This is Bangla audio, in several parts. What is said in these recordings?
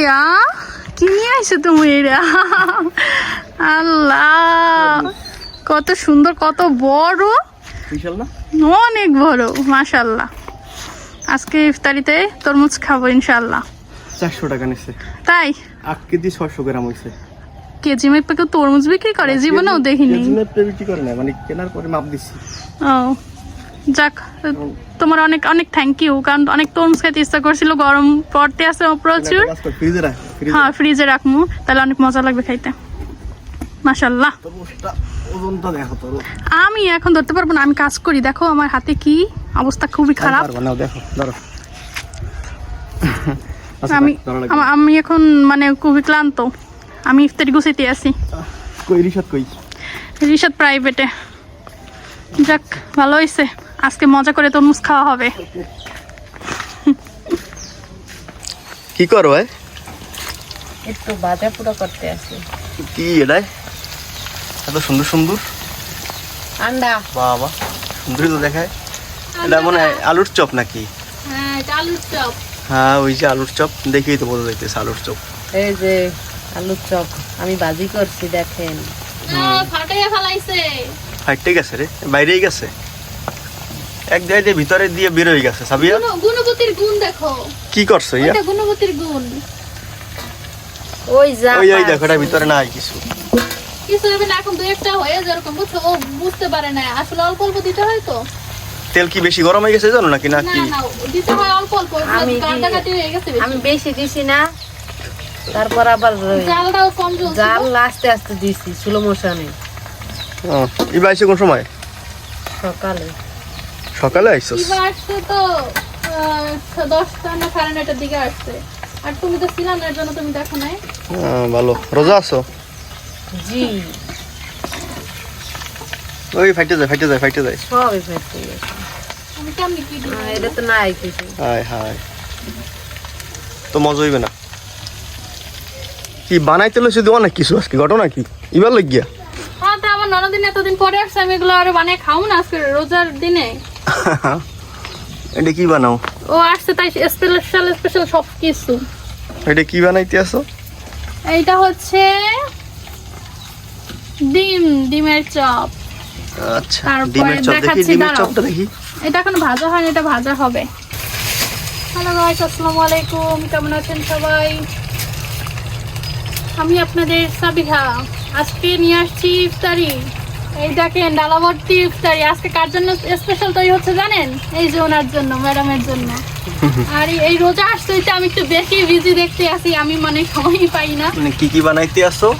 এইটা কি নিয়ে আইছো তুমি? এটা আল্লাহ, কত সুন্দর, কত বড়, বিশাল না? অনেক বড় মাশাআল্লাহ। আজকে ইফতারিতে তরমুজ খাবো ইনশাআল্লাহ। 400 টাকা নিচ্ছে। তাই 8 কেজি 600 গ্রাম হইছে। কেজি মেপে কেউ তরমুজ বিক্রি করে? জীবনেও দেখিনি। কেজি মেপে বিক্রি করে না, মানে কেনার পরে মাপ দিছি। ও যাক, তোমার অনেক অনেক থ্যাংক ইউ, কারণ অনেক তরমুজ খেতে ইচ্ছা করছিল, গরম পড়তে আছে প্রচুর। ফ্রিজে রাখ, হ্যাঁ ফ্রিজে রাখমু, তাহলে অনেক মজা লাগবে খাইতে। মাশাআল্লাহ। তরমুজটা ওজনটা দেখো তো। আমি এখন ধরতে পারবো না, আমি কাজ করি। দেখো আমার হাতে কি অবস্থা, খুবই খারাপ। নাও দেখো, ধরো। আমি এখন মানে খুবই ক্লান্ত। আমি ইফতারি গুছাইতে আছি। কই রিশাদ কই? রিশাদ প্রাইভেটে। যাক ভালো হয়েছে, আজকে মজা করে তরমুজ খাওয়া হবে। কি করো ভাই? একটু ভাজা পুরো করতে আছে। কি এটা এত সুন্দর সুন্দর আন্ডা? বাবা সুন্দরই তো দেখায়। এটা মনে হয় আলুর চপ নাকি? হ্যাঁ এটা আলুর চপ। হ্যাঁ ওই যে আলুর চপ, দেখেই তো বোঝা যাইতেছে আলুর চপ। এই যে আলুর চপ আমি ভাজি করছি, দেখেন। ফাটাইয়া ফেলাইছে। ফাইটে গেছে রে, বাইরেই গেছে। এক জায়গায় ভিতরে দিয়ে বের হয়ে গেছে। সাবিয়া গুণবতীর গুণ দেখো। কি করছো ইয়া? এটা গুণবতীর গুণ। ওই যা ওই দেখো, এটা ভিতরে নাই কিছু। কিছু হবে না, এখন দুই একটা হয়ে যেরকম বুঝছো, ও বুঝতে পারে না আসলে অল্প অল্প দিতে হয় তো। তেল কি বেশি গরম হয়ে গেছে জানো নাকি? না নাকি না দিতে হয় অল্প অল্প, কাটাকাটি হয়ে গেছে বেশি। আমি বেশি দিছি না, তারপর আবার জালটাও কম জ্বলছে। জাল আস্তে আস্তে দিছি, স্লো মোশনে। এই বাইছে কোন সময়? সকালে। সকালে আইছস? এবার আসছে তো 10টা না 9:30টার দিকে আসছে। আর তুমি তো ছিলা না, এর জন্য তুমি দেখো নাই। ভালো। রোজা আছো? জি। ওই ফাইটে যায়। সবই ফেটে গেছে। আমি কেমনি কি দিই? এটা তো নাই কিছু। হায় হায়, তো মজা হইবে না। কি বানাইতে লইছে দি অনেক কিছু, আজকে ঘটনা কি ইবার লাগিয়া? হ্যাঁ তো আমার ননদিন এতদিন পরে আসছে, আমি এগুলো আরো বানিয়ে খাও না আজকে রোজার দিনে। এটা কি বানাও? ও আসছে তাই স্পেশাল সব কিছু। এটা কি বানাইতে আসো? এইটা হচ্ছে ডিমের চপ। আচ্ছা, তারপরে ডিমের চপ দেখি, দেখাচ্ছি, ডিমের দাঁড়াও। চপটা দেখি। এটা এখন ভাজা হয়নি, এটা ভাজা হবে। হ্যালো গাইস, আসসালামু আলাইকুম, কেমন আছেন সবাই? আমি আপনাদের সাবিহা। আজকে নিয়ে আসছি ইফতারি। এই দেখেন ডালা ভর্তি ইফতারি। আজকে কার জন্য স্পেশাল তৈরি হচ্ছে জানেন? এই যে ওনার জন্য, ম্যাডামের জন্য। আর এই রোজা আসতে আমি একটু বেশি বিজি দেখতে আছি, আমি মানে সময়ই পাই না। মানে কি বানাইতে আসো?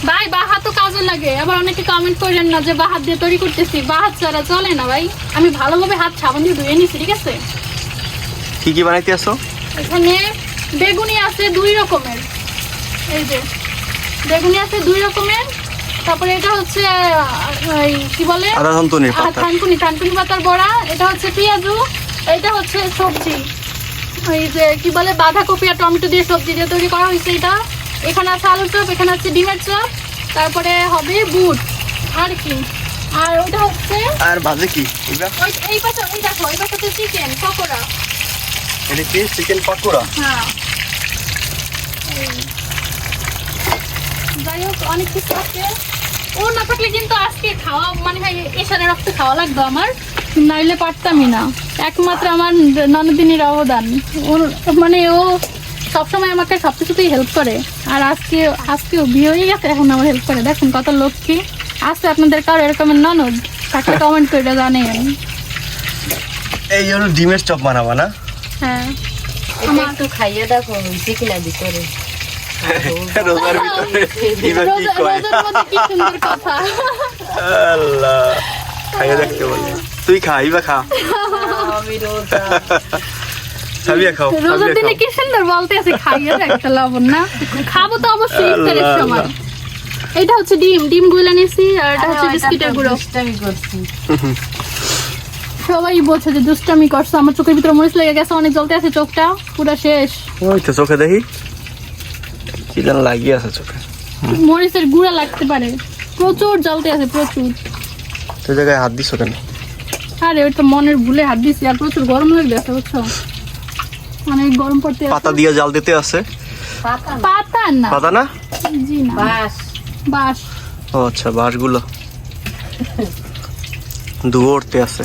ভাই বাহাত তো কাজে লাগে। আবার অনেকে কমেন্ট করেন না যে বাহাত দিয়ে তৈরি করতেছি, বাহাত ছাড়া চলে না ভাই। আমি ভালোভাবে হাত সাবান দিয়ে ধুয়ে নিছি, ঠিক আছে? কি বানাইতে আসো? এখানে বেগুনি আছে 2 রকমের। এই যে বেগুনি আছে 2 রকমের। তারপরে এটা হচ্ছে কি বলে, আদা থানকুনি পাতা। থানকুনি পাতার বড়া। এটা হচ্ছে পেঁয়াজু। এটা হচ্ছে সবজি, ওই যে কি বলে বাঁধাকপি আর টমেটো দিয়ে সবজি দিয়ে তৈরি করা হয়েছে এটা। এখানে আছে আলুর চপ, এখানে আছে ডিমের চপ, তারপরে হবে বুট আর কি। আর ওটা হচ্ছে আর ভাজে কি? এই পাশে, ওই দেখো এই পাশে চিকেন পকোড়া। এটা কি চিকেন পকোড়া? হ্যাঁ যাই হোক অনেক কিছু আছে। ও না থাকলে কিন্তু আজকে খাওয়া মানে হয় এসারে রক্ত খাওয়া লাগতো আমার, নাইলে পারতামই না। একমাত্র আমার ননদিনীর অবদান। ওর মানে ও সবসময় আমাকে সবকিছুতেই হেল্প করে। আর আজকেও বিয়ে হয়ে গেছে, এখন আমার হেল্প করে। দেখুন কত লক্ষ্মী আছে। আপনাদের কারো এরকমের ননদ থাকলে কমেন্ট করে জানেন। এই হলো ডিমের চপ বানাবা না? হ্যাঁ এটা একটু খাইয়ে দেখো হইছে কিনা ভিতরে। রোজার ভিতরে দিবা কি কয়? রোজার মধ্যে কি সুন্দর কথা। আল্লাহ, খাইয়ে দেখতে বলে। তুই খাইবা খা। আমি রোজা। সাবিয়া খাও, রোজার দিনে কি সুন্দর বলতে আছে, খাইয়ে একটা লবণ না। খাবো তো অবশ্যই ইফতারের সময়। এটা হচ্ছে ডিম গুলা নিয়েছি, আর এটা হচ্ছে বিস্কিটের গুঁড়ো। দুষ্টামি করছি। সবাই বলছে যে দুষ্টামি করছো। আমার চোখের ভিতরে মরিচ লেগে গেছে, অনেক জ্বলতে আছে, চোখটা পুরো শেষ। ওই তো চোখে দেখি কি যেন লাগিয়ে আছে চোখে। মরিচের গুঁড়া লাগতে পারে, প্রচুর জ্বলতে আছে প্রচুর। তো জায়গায় হাত দিছো কেন? আরে ওই তো মনের ভুলে হাত দিছি। আর প্রচুর গরম লাগবে আছে বুঝছো, অনেক গরম পড়তে আছে। পাতা দিয়ে জাল দিতে আছে। পাতা না, পাতা না, পাতা না? জি না, বাঁশ। বাঁশ। ও আচ্ছা, বাঁশগুলো ধুয়োতে আছে।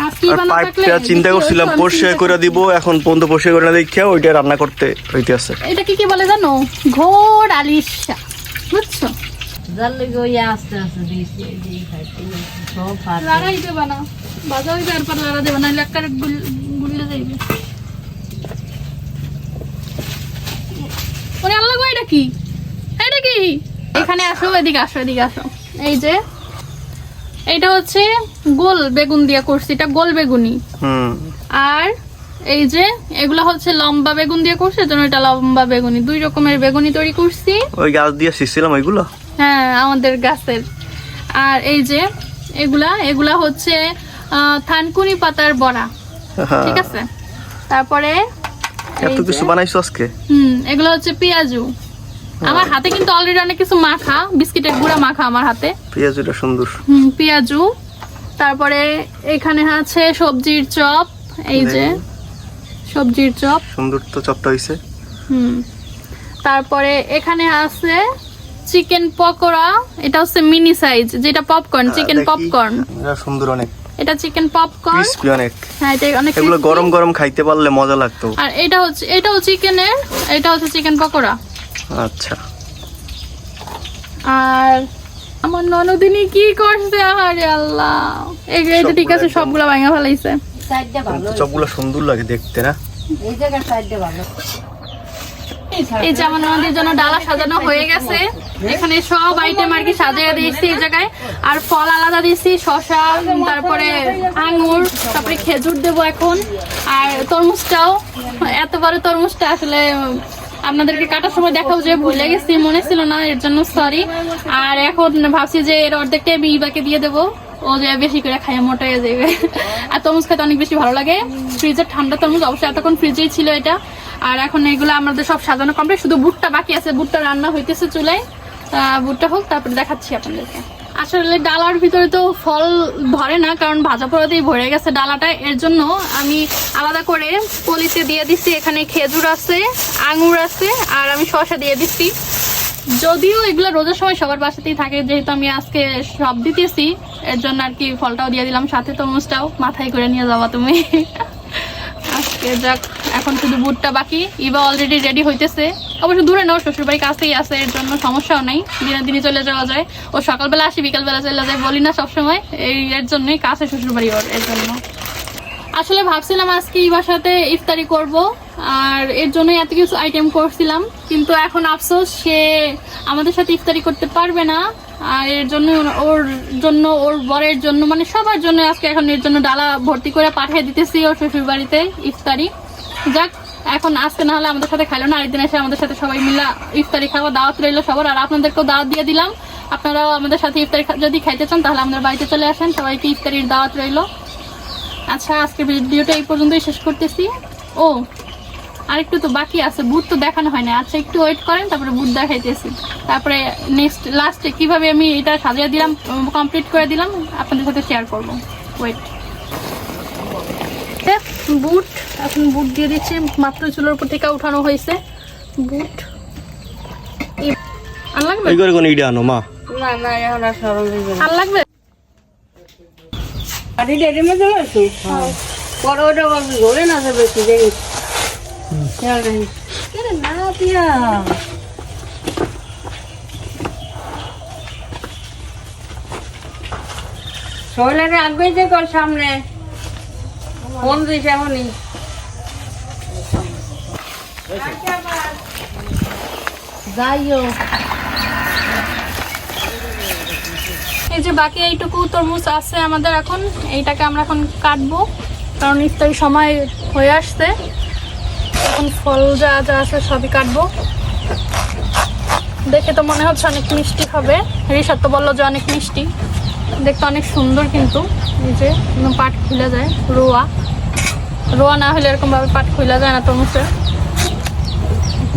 আর কি আর বানা থাকলে পাইপটা চিন্তা দেখি করছিলাম ওই তো আমি পরিষ্কার চিন্তা করে দিব, এখন পর্যন্ত পরিষ্কার করে না দেখে ওইটা রান্না করতে হইতে আছে। এটা কি বলে জানো? ঘোর আলিশা, বুঝছো? যার লগে ওই আস্তে আস্তে দিয়েছি, এই যে খাইতে সব পাতা। লাড়াই দেবা না, বাজা হইবে আর পর লাড়া দেবা না, এলাকার গুললে যাইবে। ওরে আল্লাহ গো, এটা কি? এটা কি? এখানে আসো, এদিকে আসো, এদিকে আসো। এই যে এইটা হচ্ছে গোল বেগুন দিয়া করছি, এটা গোল বেগুনি। আর এই যে এগুলা হচ্ছে লম্বা বেগুন দিয়ে করছি, এজন্য এটা লম্বা বেগুনি। দুই রকমের বেগুনি তৈরি করছি। ওই গাছ দিয়ে শিখছিলাম ওইগুলো। হ্যাঁ, আমাদের গাছের। আর এই যে এগুলা হচ্ছে থানকুনি পাতার বড়া, ঠিক আছে? তারপরে এত কিছু বানাইছো আজকে? এগুলো হচ্ছে পেঁয়াজু। আমার হাতে কিন্তু অলরেডি অনেক কিছু মাখা, বিস্কিটের গুঁড়া মাখা আমার হাতে। পেঁয়াজুটা সুন্দর। পেঁয়াজু। তারপরে এখানে আছে সবজির চপ, এই যে সবজির চপ, সুন্দর তো চপটা হইছে। তারপরে এখানে আছে চিকেন পকোড়া, এটা হচ্ছে মিনি সাইজ, যেটা পপকর্ন, চিকেন পপকর্ন। এটা সুন্দর অনেক, এটা চিকেন পপকর্ন, ক্রিসপি অনেক। হ্যাঁ, এটা অনেক এগুলো crispy। গরম গরম খাইতে পারলে মজা লাগতো। আর এটাও চিকেনের, এটা হচ্ছে চিকেন পকোড়া। আচ্ছা, আর আমার ননদিনী কি করছে, আরে আল্লাহ। এই তো ঠিক আছে, সবগুলা ভাঙা ফেলাইছে। সাইডটা ভালো, চপগুলো সুন্দর লাগে দেখতে না? এই জায়গার সাইডটা ভালো। এই যে আমার ননদের জন্য ডালা সাজানো হয়ে গেছে। এখানে সব আইটেম আর কি সাজিয়ে দিয়েছি এই জায়গায়। আর ফল আলাদা দিয়েছি, শসা, তারপরে আঙ্গুর, তারপরে খেজুর দেবো এখন। আর তরমুজটাও, এত বড় তরমুজটা আসলে আপনাদেরকে কাটার সময় দেখাবো, যে ভুলে গেছি, মনে ছিল না, এর জন্য সরি। আর এখন ভাবছি যে এর অর্ধেকটা আমি ইবাকে দিয়ে দেবো, ও যে বেশি করে খাইয়ে মোটা হয়ে যাবে। আর তরমুজ খেতে অনেক বেশি ভালো লাগে, ফ্রিজের ঠান্ডা তরমুজ, অবশ্যই এতক্ষণ ফ্রিজেই ছিল এটা। আর এখন এগুলো আমাদের সব সাজানো কমপ্লিট, শুধু বুটটা বাকি আছে, বুটটা রান্না হইতেছে চুলায়। বুটটা হোক, তারপরে দেখাচ্ছি আপনাদেরকে। আসলে ডালার ভিতরে তো ফল ধরে না, কারণ ভাজা পোড়াতেই ভরে গেছে ডালাটা, এর জন্য আমি আলাদা করে পলিতে দিয়ে দিচ্ছি। এখানে খেজুর আছে, আঙুর আছে, আর আমি শসা দিয়ে দিচ্ছি। যদিও এগুলো রোজার সময় সবার বাসাতেই থাকে, যেহেতু আমি আজকে সব দিতেছি, এর জন্য আর কি ফলটাও দিয়ে দিলাম, সাথে তরমুজটাও মাথায় করে নিয়ে যাবা তুমি আজকে। যাক, এখন শুধু বুটটা বাকি। ইবা অলরেডি রেডি হইতেছে, অবশ্য দূরে নাও, শ্বশুরবাড়ি কাছেই আছে, এর জন্য সমস্যাও নাই, দিনে দিনে চলে যাওয়া যায়। ও সকালবেলা আসি, বিকালবেলা চলে যায়, বলি না সবসময়, এর জন্যই কাছে শ্বশুরবাড়ি ওর, এর জন্য। আসলে ভাবছিলাম আজকে ইবার সাথে ইফতারি করব, আর এর জন্য এত কিছু আইটেম করছিলাম, কিন্তু এখন আফসোস সে আমাদের সাথে ইফতারি করতে পারবে না। আর এর জন্য ওর বরের জন্য, মানে সবার জন্য আজকে এখন এর জন্য ডালা ভর্তি করে পাঠিয়ে দিতেছি ওর শ্বশুর বাড়িতে ইফতারি। যাক, এখন আজকে না হলে আমাদের সাথে খাইলো না, আরেকদিন এসে আমাদের সাথে সবাই মিলে ইফতারি খাওয়া, দাওয়াত রইলো সবার। আর আপনাদেরকেও দাওয়াত দিয়ে দিলাম, আপনারাও আমাদের সাথে ইফতারি যদি খাইতে চান তাহলে আমাদের বাড়িতে চলে আসেন, সবাইকে ইফতারির দাওয়াত রইলো। আচ্ছা, আজকের ভিডিওটা এই পর্যন্তই শেষ করতেছি। ও আরেকটু তো বাকি আছে, বুট তো দেখানো হয় না। আচ্ছা, একটু ওয়েট করেন, তারপরে বুট দেখাইতেছি, তারপরে নেক্সট লাস্টে কিভাবে আমি এটা সাজিয়ে দিলাম, কমপ্লিট করে দিলাম, আপনাদের সাথে শেয়ার করব। ওয়েট, বুট এখন বুট দিয়ে দিচ্ছি, মাত্র চুলোর উপর থেকে উঠানো হয়েছে বুট। আর লাগবে? এই করে কোন ইডা আনো মা? না না, এখন আর সরল হইবে না। আর লাগবে? আরে ডেডে মধ্যে আছে, পরে ওটা বলবি ঘরে না যাবে, বেশি দেখি খেয়াল রাখিস। আরে না পিয়া, শৈলারে আগবে যে কর সামনে ফোন দিস এমনই। যাইও, এই যে বাকি এইটুকু তরমুজ আছে আমাদের, এখন এইটাকে আমরা এখন কাটবো, কারণ ইফতারি সময় হয়ে আসছে। এখন ফল যা যা আছে সবই কাটবো। দেখে তো মনে হচ্ছে অনেক মিষ্টি হবে, রিশাদ তো বললো যে অনেক মিষ্টি, দেখতে অনেক সুন্দর, কিন্তু এই যে পাট খুলে যায়, রোয়া না হলে এরকম ভাবে পাট খুলে যায় না তরমুজের,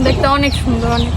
দেখতে অনেক সুন্দর, অনেক।